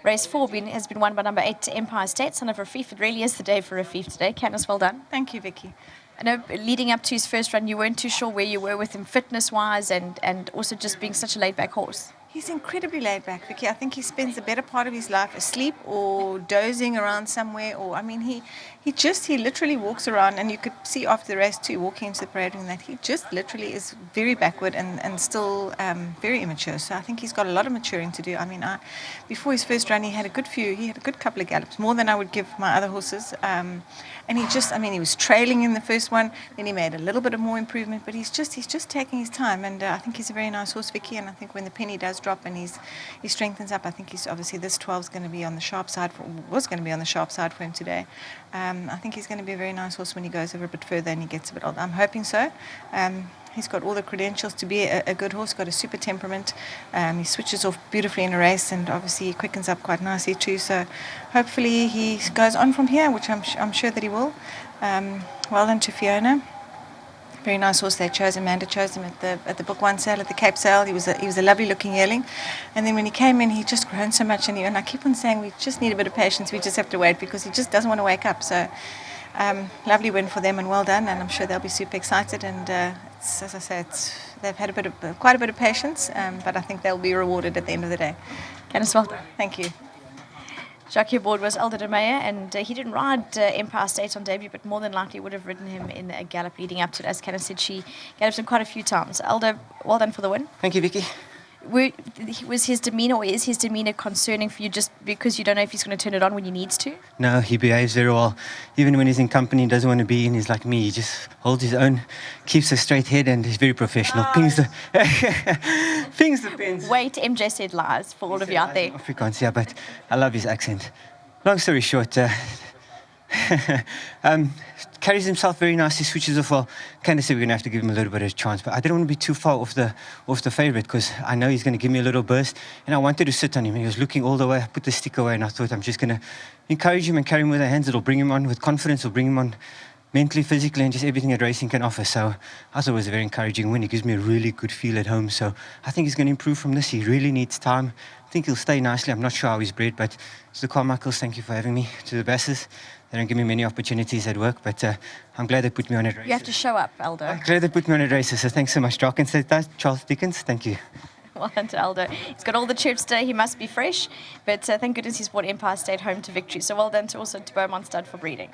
Race 4 has been won by number 8, Empire State, son of Rafif. It really is the day for Rafif today. Candice, well done. Thank you, Vicky. I know leading up to his first run, you weren't too sure where you were with him fitness-wise and also just being such a laid-back horse. He's incredibly laid back, Vicky. I think he spends the better part of his life asleep or dozing around somewhere. Or I mean, he literally walks around, and you could see after the race too, walking into the parade ring, that he just literally is very backward and still very immature. So I think he's got a lot of maturing to do. I mean, before his first run, he had a good couple of gallops, more than I would give my other horses. And he was trailing in the first one, then he made a little bit of more improvement, but he's just taking his time, and I think he's a very nice horse, Vicky. And I think when the penny does drop and he strengthens up, I think he's obviously this 12 is going to be on the sharp side for him today. I think he's going to be a very nice horse when he goes over a bit further and he gets a bit older. I'm hoping so. He's got all the credentials to be a good horse, got a super temperament. He switches off beautifully in a race, and obviously he quickens up quite nicely too. So hopefully he goes on from here, which I'm sure that he will. Well done to Fiona. Very nice horse they chose. Amanda chose him at the Book One sale, at the Cape sale. He was a lovely looking yearling, and then when he came in, he just grown so much. And I keep on saying we just need a bit of patience. We just have to wait, because he just doesn't want to wake up. So lovely win for them, and well done. And I'm sure they'll be super excited. And as I say, they've had quite a bit of patience, but I think they'll be rewarded at the end of the day. Candice, well done. Thank you. Jockey aboard was Elder de Meyer, and he didn't ride Empire State on debut, but more than likely would have ridden him in a gallop leading up to it. As Candice said, she galloped him quite a few times. Elder, well done for the win. Thank you, Vicky. Was his demeanour, or is his demeanour concerning for you just because you don't know if he's going to turn it on when he needs to? No, he behaves very well. Even when he's in company, he doesn't want to be in. He's like me. He just holds his own, keeps a straight head, and he's very professional. Pings the pins. Wait, MJ said lies for all of you out there. Afrikaans, yeah, but I love his accent. Long story short, carries himself very nicely, switches off well. Kind of said we're going to have to give him a little bit of a chance, but I didn't want to be too far off the favourite, because I know he's going to give me a little burst, and I wanted to sit on him. He was looking all the way. I put the stick away, and I thought I'm just going to encourage him and carry him with our hands. It'll bring him on with confidence. It'll bring him on mentally, physically, and just everything that racing can offer. So I thought it was a very encouraging win. It gives me a really good feel at home. So I think he's going to improve from this. He really needs time. I think he'll stay nicely. I'm not sure how he's bred, but to the Carmichaels, thank you for having me. To the Basses, they don't give me many opportunities at work, but I'm glad they put me on at races. You have to show up, Elder. I'm glad they put me on at races, so thanks so much, Doc. And so that's Charles Dickens, thank you. Well done to Elder. He's got all the chips today. He must be fresh, but thank goodness he's brought Empire State home to victory. So well done to also to Beaumont Stud for breeding.